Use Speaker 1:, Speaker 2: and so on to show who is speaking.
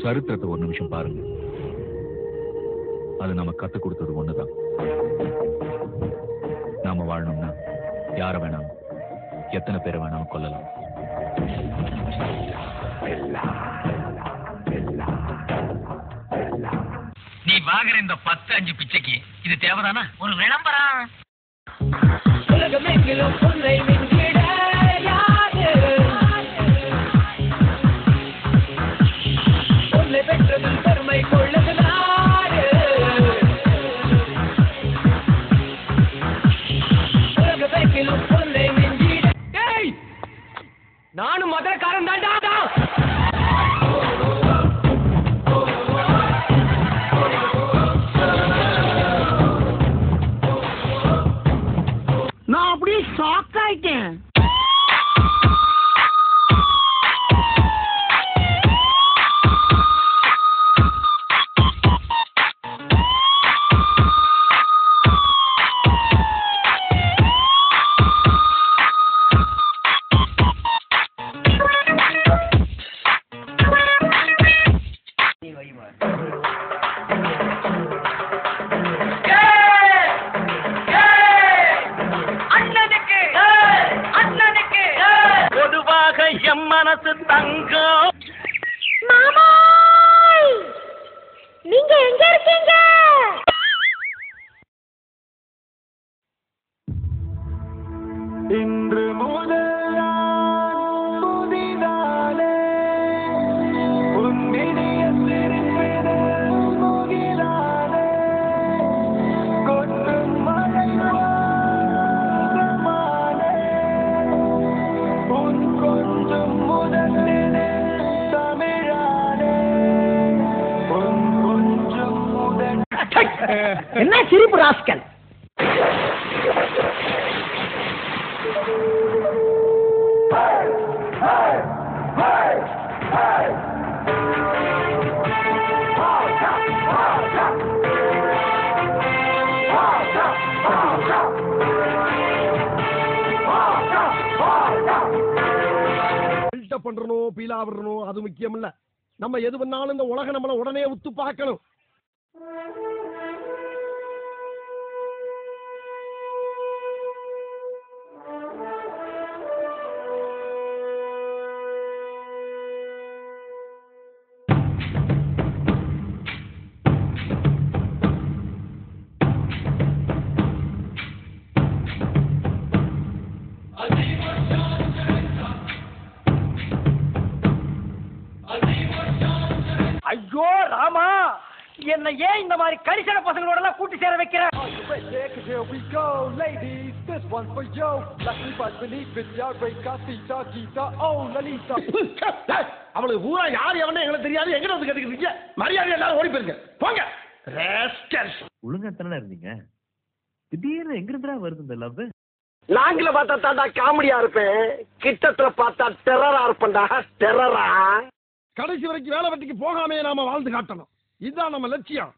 Speaker 1: சரித்திரத்தை ஒரு நிமிஷம் பாருங்க. அது நம்ம கத்து கொடுத்தது ஒண்ணுதான். நாம வாழணும்னா யார வேணாம், எத்தனை பேரை வேணாலும் கொல்லலாம்.
Speaker 2: நீ வாங்குற இந்த 10-5 பிச்சைக்கு இது தேவைதானா? ஒரு விளம்பரம். பெற்றதில் பெருமை கொள்ளுகிறாரு. நானும் மதுரக்காரன் தான்டா.
Speaker 3: நான் அப்படியே ஷாக் ஆயிட்டேன்.
Speaker 2: மனசு தங்கம்.
Speaker 4: மாமா, நீங்க எங்க இருக்கீங்க?
Speaker 5: இன்று முதல் புதிதாலே உன்னிடைய சிரிப்பிது முகிலாலே கொட்டும் மழை மாலே உன் கொஞ்சம் முதலிலே தமிழாலே உன் கொஞ்சம் முதல்.
Speaker 3: என்ன சிரிப்பு ராஸ்கல்?
Speaker 6: பண்றணும் பீலா விடணும் அது முக்கியம் இல்ல. நம்ம எது பண்ணாலும் இந்த உலகம் நம்மள உடனே உத்து பார்க்கணும்.
Speaker 2: ஐயோ ராமா, என்ன ஏன் இந்த மாதிரி கரிசன பசங்களோட எல்லாம் கூட்டி சேர வைக்கிற?
Speaker 6: அவளுக்கு பூரா யார் எவனே எங்களுக்கு தெரியாது. எங்க வந்து கத்துக்கிட்டீங்க? மரியாதை எல்லாரும் ஓடி போயிருங்க போங்க.
Speaker 1: ஒழுங்கா தானே இருந்தீங்க, திடீர்னு எங்க இருந்தா வருது இந்த லவ்?
Speaker 3: லாங்கில பார்த்தா தாண்டா காமெடியா இருப்பேன், கிட்டத்துல பார்த்தா டெரரா இருப்பேன்டா. டெரரா.
Speaker 6: கடைசி வரைக்கும் வேலை வெட்டிக்கு போகாமே நாம வாழ்ந்து காட்டணும். இதுதான் நம்ம லட்சியம்.